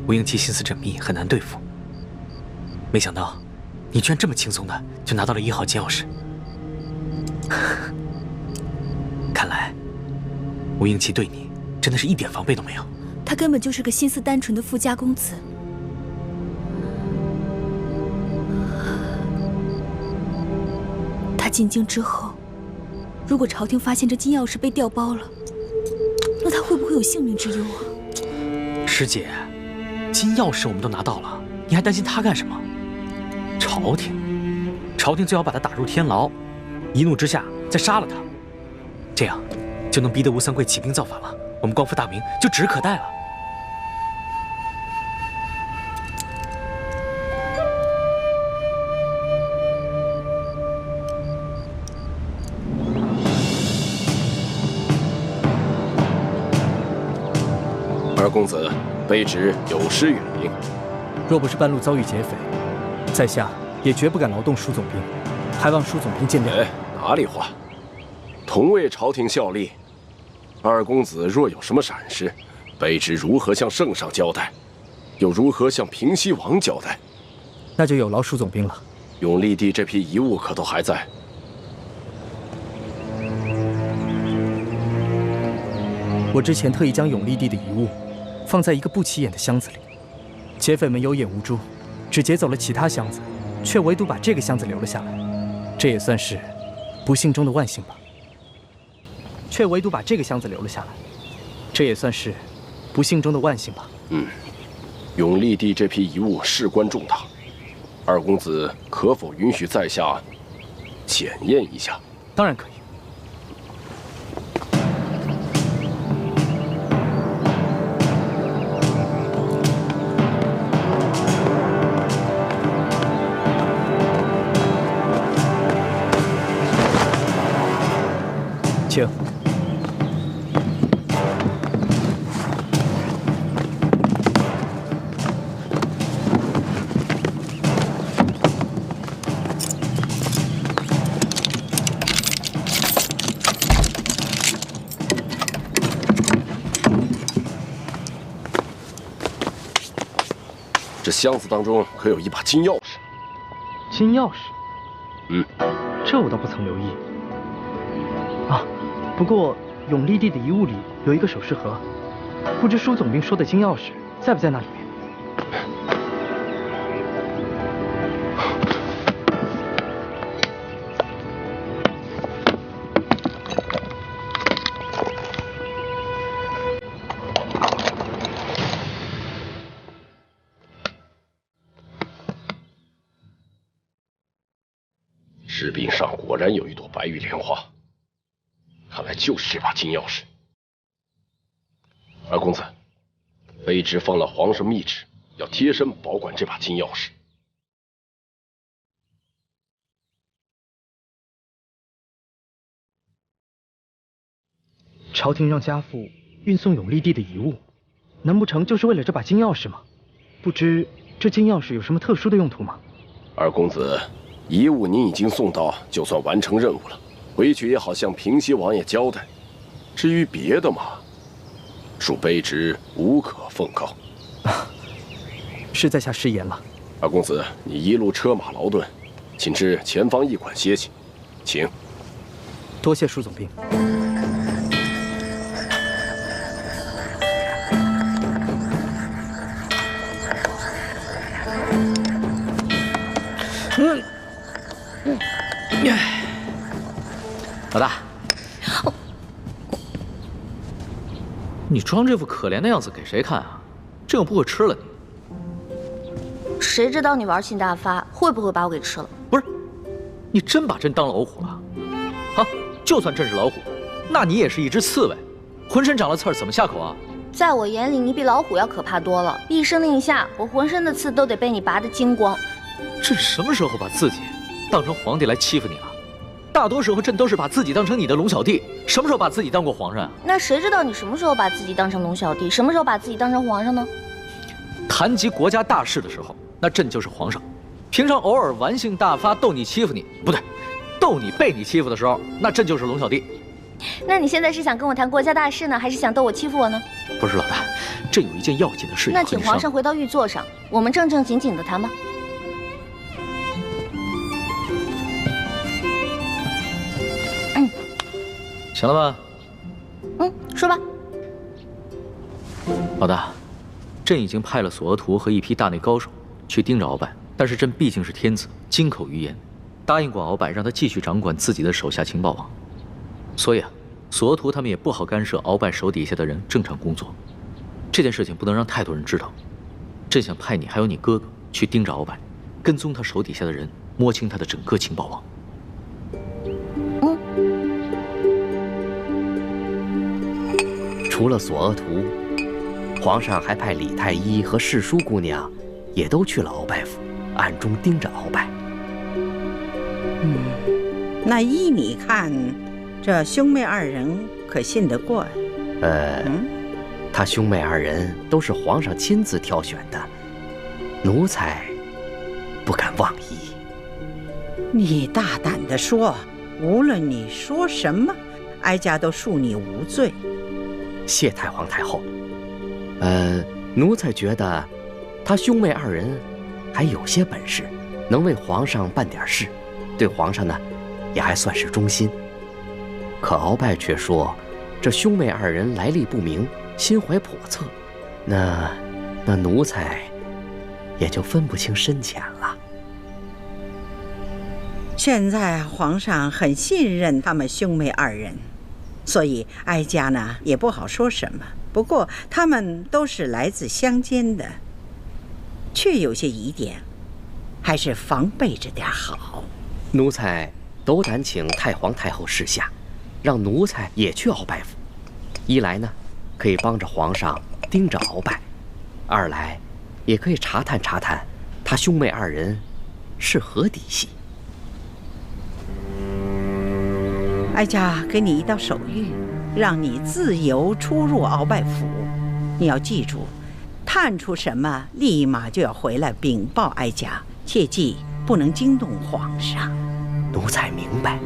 吴英奇心思缜密，很难对付，没想到你居然这么轻松的就拿到了1号金钥匙。看来吴英奇对你真的是一点防备都没有。他根本就是个心思单纯的富家公子。他进京之后，如果朝廷发现这金钥匙被调包了，那他会不会有性命之忧啊？师姐，金钥匙我们都拿到了，你还担心他干什么？朝廷最好把他打入天牢，一怒之下再杀了他，这样就能逼得吴三桂起兵造反了，我们光复大明就指日可待了。二公子，卑职有失远迎。若不是半路遭遇劫匪，在下也绝不敢劳动舒总兵，还望舒总兵见谅。哎，哪里话，同为朝廷效力，二公子若有什么闪失，卑职如何向圣上交代，又如何向平西王交代？那就有劳舒总兵了。永历帝这批遗物可都还在？我之前特意将永历帝的遗物放在一个不起眼的箱子里，劫匪们有眼无珠，只劫走了其他箱子，却唯独把这个箱子留了下来。这也算是不幸中的万幸吧。却唯独把这个箱子留了下来，这也算是不幸中的万幸吧。永历帝这批遗物事关重大，二公子可否允许在下检验一下？当然可以。请。这箱子当中可有一把金钥匙？金钥匙？这我倒不曾留意。啊，不过永历帝的遗物里有一个首饰盒，不知舒总兵说的金钥匙在不在那里面？石柄上果然有一朵白玉莲花，看来就是这把金钥匙。二公子，卑职放了皇上密旨，要贴身保管这把金钥匙。朝廷让家父运送永历帝的遗物，难不成就是为了这把金钥匙吗？不知这金钥匙有什么特殊的用途吗？二公子，遗物您已经送到，就算完成任务了。回去也好向平西王爷交代。至于别的嘛，恕卑职无可奉告。是在下失言了。二公子，你一路车马劳顿，请至前方驿馆歇息，请。多谢舒总兵。老大，你装这副可怜的样子给谁看啊？这样不会吃了你。谁知道你玩性大发，会不会把我给吃了？不是，你真把朕当老虎了？好，就算朕是老虎，那你也是一只刺猬，浑身长了刺儿，怎么下口啊？在我眼里，你比老虎要可怕多了。一声令下，我浑身的刺都得被你拔得精光。朕什么时候把自己当成皇帝来欺负你了？大多时候朕都是把自己当成你的龙小弟，什么时候把自己当过皇上啊？那谁知道你什么时候把自己当成龙小弟，什么时候把自己当成皇上呢？谈及国家大事的时候，那朕就是皇上；平常偶尔玩性大发逗你欺负你，不对，逗你被你欺负的时候，那朕就是龙小弟。那你现在是想跟我谈国家大事呢，还是想逗我欺负我呢？不是老大，朕有一件要紧的事要和你商量。那请皇上回到御座上，我们正正经经的谈吧。行了吧？说吧。老大，朕已经派了索额图和一批大内高手去盯着鳌拜，但是朕毕竟是天子，金口于言，答应过鳌拜让他继续掌管自己的手下情报网，所以索额图他们也不好干涉鳌拜手底下的人正常工作。这件事情不能让太多人知道。朕想派你还有你哥哥去盯着鳌拜，跟踪他手底下的人，摸清他的整个情报网。除了索额图，皇上还派李太医和世淑姑娘，也都去了鳌拜府，暗中盯着鳌拜。那依你看，这兄妹二人可信得过？他兄妹二人都是皇上亲自挑选的，奴才不敢妄议。你大胆地说，无论你说什么，哀家都恕你无罪。谢太皇太后。奴才觉得他兄妹二人还有些本事，能为皇上办点事，对皇上呢也还算是忠心。可鳌拜却说，这兄妹二人来历不明，心怀叵测，那奴才也就分不清深浅了。现在皇上很信任他们兄妹二人，所以哀家呢也不好说什么。不过他们都是来自乡间的，确有些疑点，还是防备着点好。奴才斗胆请太皇太后示下，让奴才也去鳌拜府。一来呢，可以帮着皇上盯着鳌拜；二来，也可以查探查探他兄妹二人是何底细。哀家给你一道手谕，让你自由出入鳌拜府。你要记住，探出什么，立马就要回来禀报哀家，切记不能惊动皇上。奴才明白。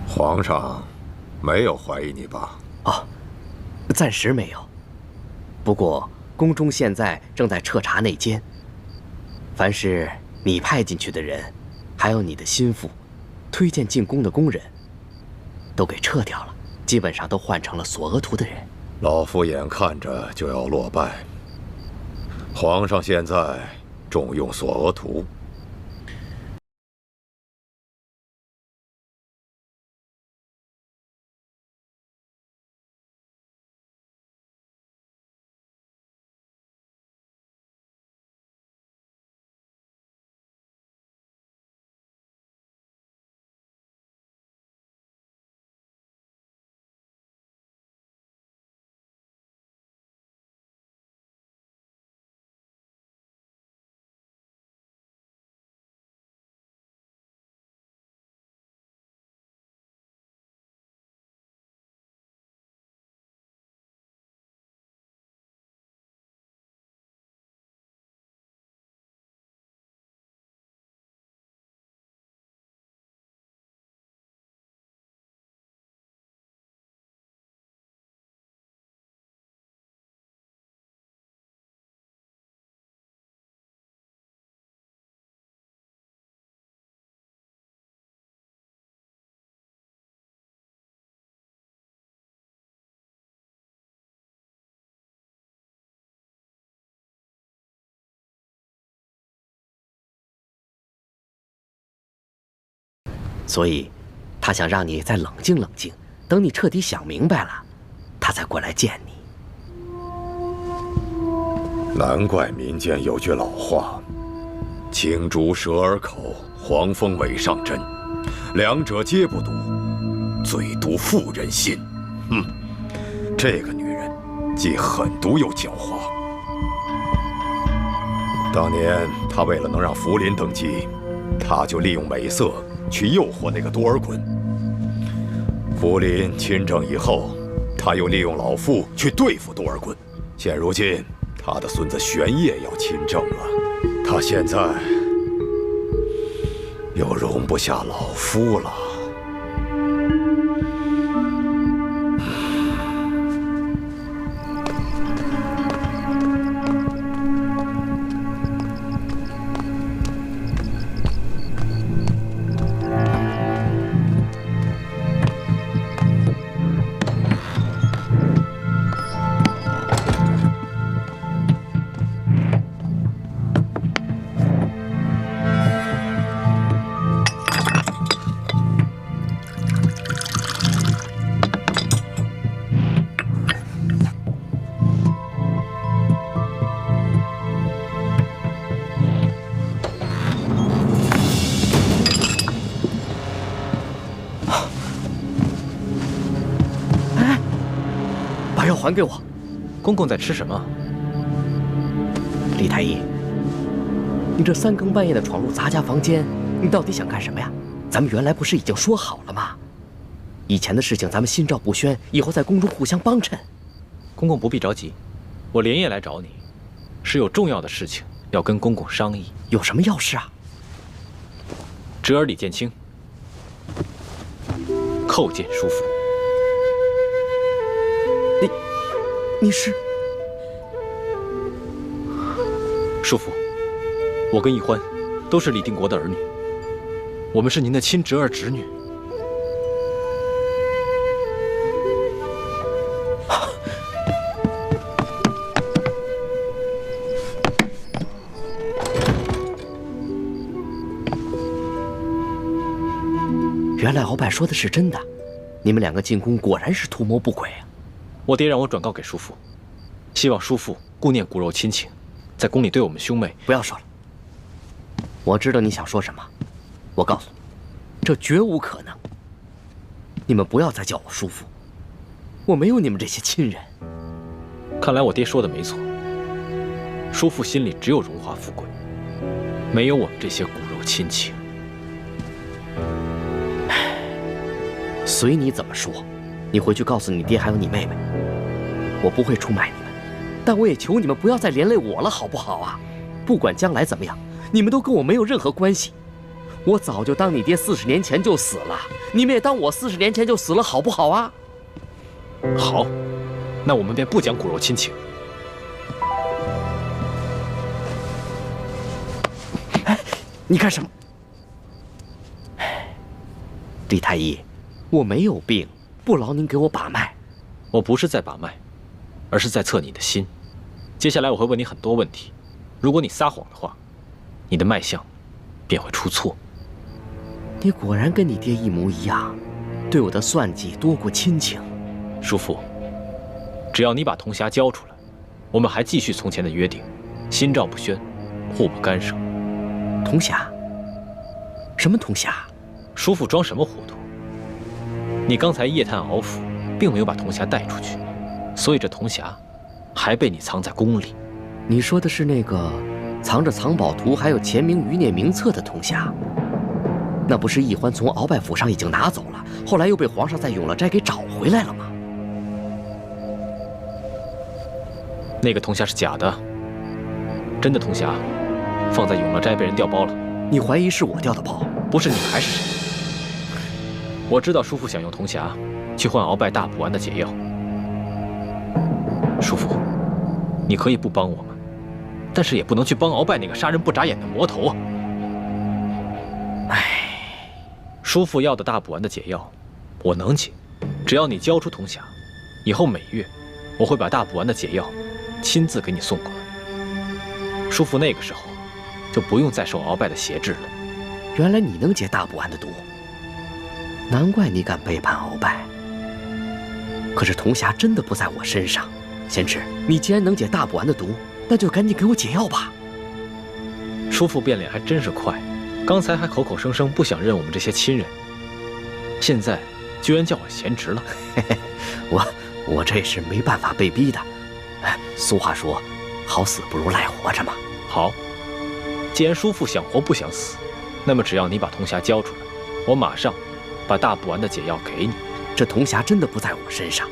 皇上没有怀疑你吧？暂时没有。不过宫中现在正在彻查内奸，凡是你派进去的人，还有你的心腹，推荐进宫的宫人，都给撤掉了，基本上都换成了索额图的人。老夫眼看着就要落败，皇上现在重用索额图，所以，他想让你再冷静冷静，等你彻底想明白了，他再过来见你。难怪民间有句老话：“青竹蛇儿口，黄蜂尾上针，两者皆不毒，最毒妇人心。”这个女人既狠毒又狡猾。当年她为了能让福临登基，她就利用美色去诱惑那个多尔衮。福临亲政以后，她又利用老妇去对付多尔衮。现如今，他的孙子玄烨要亲政了，他现在又容不下老夫了。还给我！公公在吃什么？李太医，你这3更半夜的闯入咱家房间，你到底想干什么呀？咱们原来不是已经说好了吗？以前的事情咱们心照不宣，以后在宫中互相帮衬。公公不必着急，我连夜来找你，是有重要的事情要跟公公商议。有什么要事啊？侄儿李建清叩见叔父。你是叔父，我跟奕欢都是李定国的儿女，我们是您的亲侄儿侄女。原来鳌拜说的是真的，你们2个进宫果然是图谋不轨啊！我爹让我转告给叔父，希望叔父顾念骨肉亲情，在宫里对我们兄妹。不要说了，我知道你想说什么。我告诉你，这绝无可能。你们不要再叫我叔父，我没有你们这些亲人。看来我爹说的没错，叔父心里只有荣华富贵，没有我们这些骨肉亲情。随你怎么说，你回去告诉你爹还有你妹妹，我不会出卖你们，但我也求你们不要再连累我了，好不好啊？不管将来怎么样，你们都跟我没有任何关系。我早就当你爹40年前就死了，你们也当我40年前就死了，好不好啊？好，那我们便不讲骨肉亲情。哎，你干什么？李太医，我没有病，不劳您给我把脉。我不是在把脉，而是在测你的心。接下来我会问你很多问题，如果你撒谎的话，你的脉象便会出错。你果然跟你爹一模一样，对我的算计多过亲情。叔父，只要你把铜匣交出来，我们还继续从前的约定，心照不宣，互不干涉。铜匣？什么铜匣？叔父装什么糊涂？你刚才夜探敖府，并没有把铜匣带出去，所以这铜匣还被你藏在宫里。你说的是那个藏着藏宝图还有钱明余孽名册的铜匣？那不是奕欢从鳌拜府上已经拿走了，后来又被皇上在永乐斋给找回来了吗？那个铜匣是假的，真的铜匣放在永乐斋被人调包了。你怀疑是我调的包？不是你还是谁？我知道叔父想用铜匣去换鳌拜大补丸的解药。叔父，你可以不帮我们，但是也不能去帮鳌拜那个杀人不眨眼的魔头啊！唉，叔父要的大补丸的解药，我能解，只要你交出铜匣，以后每月我会把大补丸的解药亲自给你送过来。叔父那个时候就不用再受鳌拜的挟制了。原来你能解大补丸的毒，难怪你敢背叛鳌拜。可是铜匣真的不在我身上，贤侄，你既然能解大补丸的毒，那就赶紧给我解药吧。叔父变脸还真是快，刚才还口口声声不想认我们这些亲人，现在居然叫我贤侄了。我这是没办法被逼的。俗话说，好死不如赖活着嘛。好，既然叔父想活不想死，那么只要你把铜匣交出来，我马上把大补丸的解药给你。这铜匣真的不在我身上，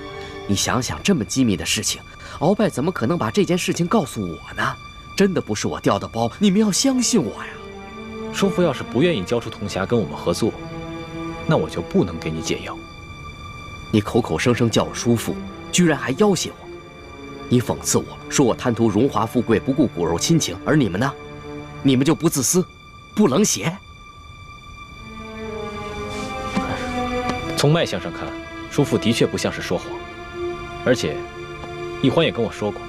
你想想，这么机密的事情，鳌拜怎么可能把这件事情告诉我呢？真的不是我调的包，你们要相信我呀。叔父要是不愿意交出铜匣跟我们合作，那我就不能给你解药。你口口声声叫我叔父，居然还要挟我！你讽刺我说我贪图荣华富贵，不顾骨肉亲情，而你们呢？你们就不自私，不冷血？从脉象上看，叔父的确不像是说谎，而且易欢也跟我说过，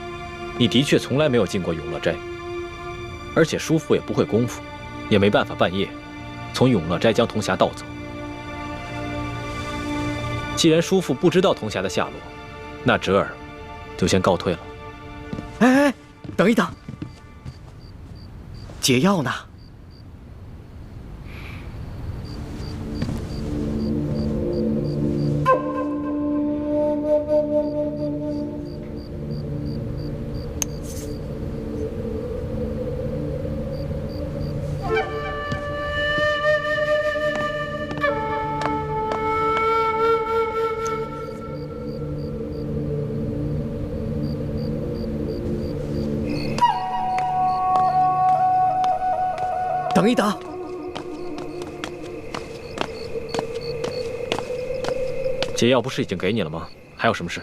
你的确从来没有进过永乐斋，而且叔父也不会功夫，也没办法半夜从永乐斋将铜匣盗走。既然叔父不知道铜匣的下落，那侄儿就先告退了。哎，等一等，解药呢？等一等，解药不是已经给你了吗？还有什么事？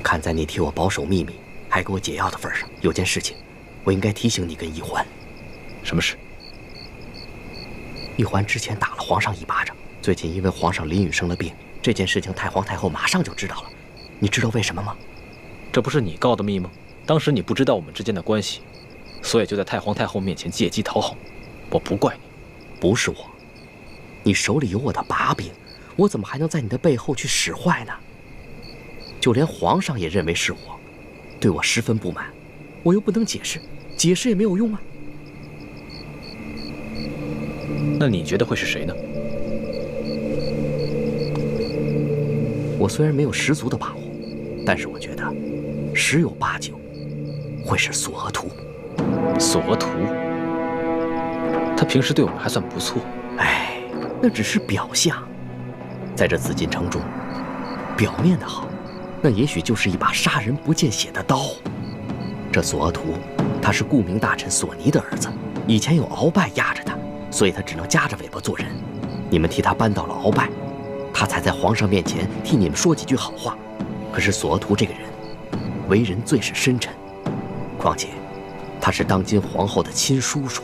看在你替我保守秘密，还给我解药的份上，有件事情，我应该提醒你跟易欢。什么事？易欢之前打了皇上一巴掌，最近因为皇上林允生了病，这件事情太皇太后马上就知道了。你知道为什么吗？这不是你告的密吗？当时你不知道我们之间的关系，所以就在太皇太后面前借机讨好。我不怪你。不是我，你手里有我的把柄，我怎么还能在你的背后去使坏呢？就连皇上也认为是我，对我十分不满，我又不能解释，解释也没有用啊。那你觉得会是谁呢？我虽然没有十足的把握，但是我觉得十有八九会是索额图。索额图，他平时对我们还算不错。哎，那只是表象，在这紫禁城中，表面的好，那也许就是一把杀人不见血的刀。这索额图，他是顾明大臣索尼的儿子，以前有鳌拜压着他，所以他只能夹着尾巴做人。你们替他扳倒了鳌拜，他才在皇上面前替你们说几句好话。可是索额图这个人，为人最是深沉，况且他是当今皇后的亲叔叔，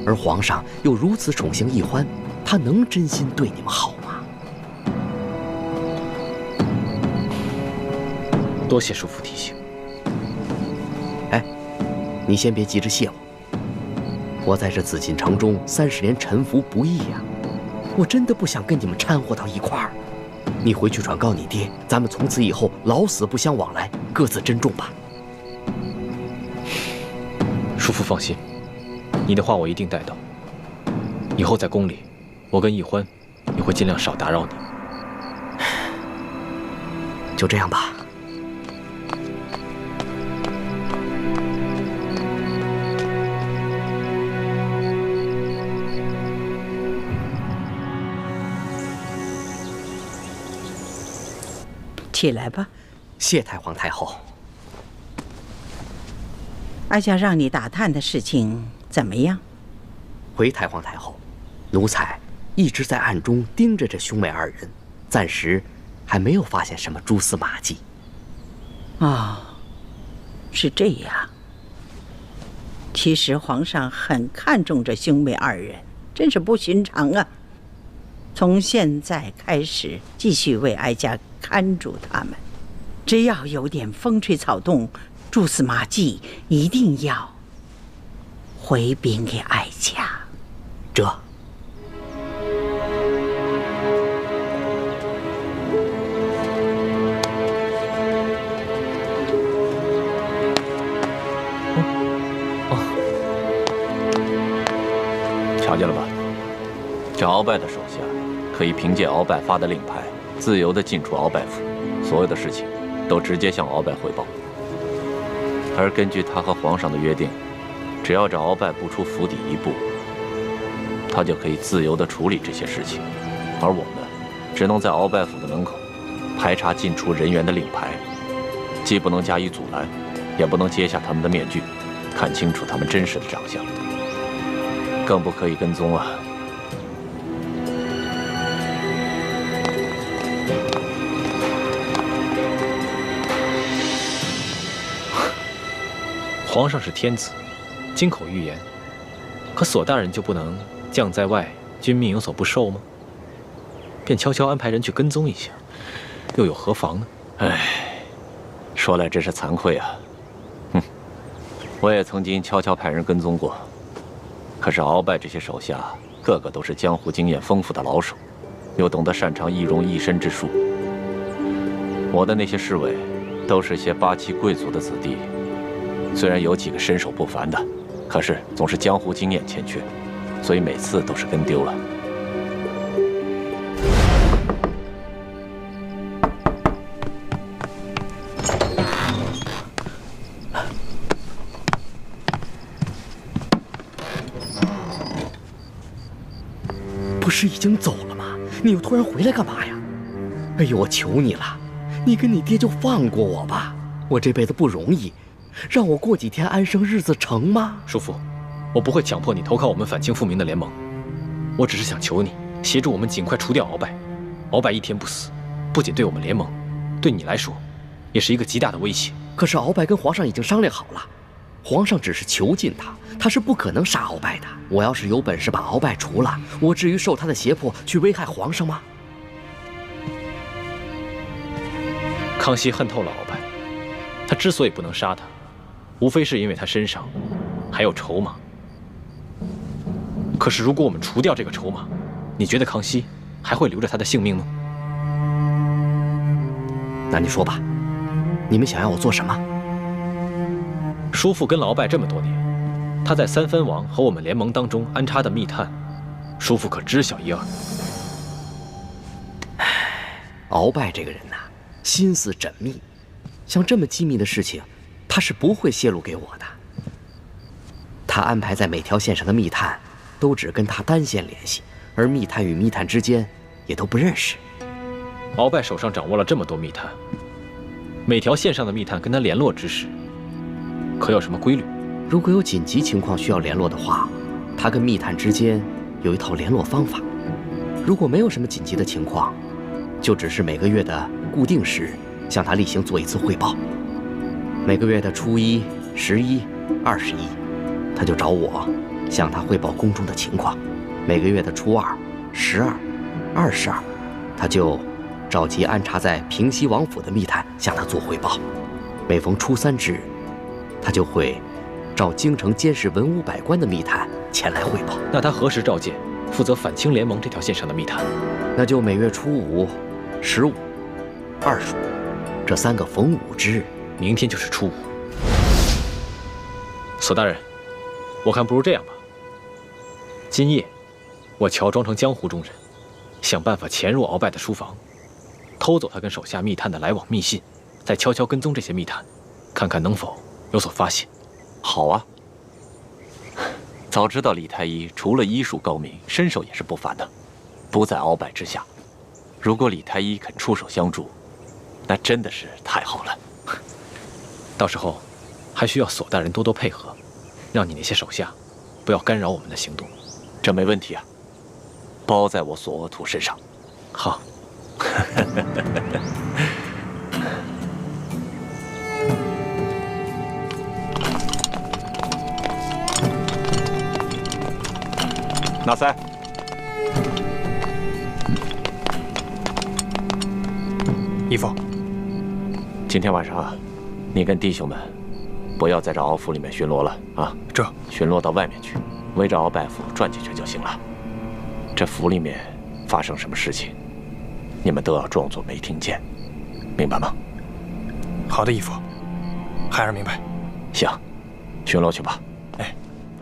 而皇上又如此宠幸易欢，他能真心对你们好吗？多谢叔父提醒。哎，你先别急着谢我。我在这紫禁城中30年沉浮不易呀，我真的不想跟你们掺和到一块儿。你回去转告你爹，咱们从此以后老死不相往来，各自珍重吧。叔父放心，你的话我一定带到。以后在宫里，我跟易欢也会尽量少打扰你。就这样吧。起来吧。谢太皇太后。哀家让你打探的事情怎么样？回太皇太后，奴才一直在暗中盯着这兄妹二人，暂时还没有发现什么蛛丝马迹。哦，是这样。其实皇上很看重这兄妹二人，真是不寻常啊。从现在开始，继续为哀家看住他们，只要有点风吹草动、蛛丝马迹，一定要回禀给哀家。这这鳌拜的手下可以凭借鳌拜发的令牌，自由地进出鳌拜府，所有的事情都直接向鳌拜汇报。而根据他和皇上的约定，只要这鳌拜不出府邸一步，他就可以自由地处理这些事情。而我们只能在鳌拜府的门口排查进出人员的令牌，既不能加以阻拦，也不能揭下他们的面具，看清楚他们真实的长相，更不可以跟踪啊！皇上是天子，金口玉言，可索大人就不能将在外，君命有所不受吗？便悄悄安排人去跟踪一下，又有何妨呢？唉，说来真是惭愧啊。我也曾经悄悄派人跟踪过，可是鳌拜这些手下个个都是江湖经验丰富的老手，又懂得擅长易容易身之术。我的那些侍卫都是些八旗贵族的子弟，虽然有几个身手不凡的，可是总是江湖经验欠缺，所以每次都是跟丢了。不是已经走了吗？你又突然回来干嘛呀？哎呦，我求你了，你跟你爹就放过我吧，我这辈子不容易，让我过几天安生日子成吗？叔父，我不会强迫你投靠我们反清复明的联盟，我只是想求你协助我们尽快除掉鳌拜。鳌拜一天不死，不仅对我们联盟，对你来说也是一个极大的威胁。可是鳌拜跟皇上已经商量好了，皇上只是囚禁他，他是不可能杀鳌拜的。我要是有本事把鳌拜除了，我至于受他的胁迫去危害皇上吗？康熙恨透了鳌拜，他之所以不能杀他，无非是因为他身上还有筹码。可是如果我们除掉这个筹码，你觉得康熙还会留着他的性命吗？那你说吧，你们想要我做什么？叔父跟了鳌拜这么多年，他在三藩王和我们联盟当中安插的密探，叔父可知晓一二。鳌拜这个人呐，心思缜密，像这么机密的事情，他是不会泄露给我的。他安排在每条线上的密探，都只跟他单线联系，而密探与密探之间也都不认识。鳌拜手上掌握了这么多密探，每条线上的密探跟他联络之时，可有什么规律？如果有紧急情况需要联络的话，他跟密探之间有一套联络方法。如果没有什么紧急的情况，就只是每个月的固定时向他例行做一次汇报。每个月的初一、11、21，他就找我向他汇报宫中的情况。每个月的初2、12、22，他就召集安插在平西王府的密探向他做汇报。每逢初3之日，他就会召京城监视文武百官的密探前来汇报。那他何时召见负责反清联盟这条线上的密探？那就每月初5、15、25这3个逢5之日。明天就是初5。索大人，我看不如这样吧。今夜，我乔装成江湖中人，想办法潜入鳌拜的书房，偷走他跟手下密探的来往密信，再悄悄跟踪这些密探，看看能否有所发现。好啊！早知道李太医除了医术高明，身手也是不凡的，不在鳌拜之下。如果李太医肯出手相助，那真的是太好了。到时候还需要索大人多多配合，让你那些手下不要干扰我们的行动。这没问题啊，包在我索额图身上。好。纳塞，义父，今天晚上你跟弟兄们不要在这鳌府里面巡逻了啊！巡逻到外面去，围着鳌拜府转几圈就行了。这府里面发生什么事情，你们都要装作没听见，明白吗？好的，义父，孩儿明白。行，巡逻去吧。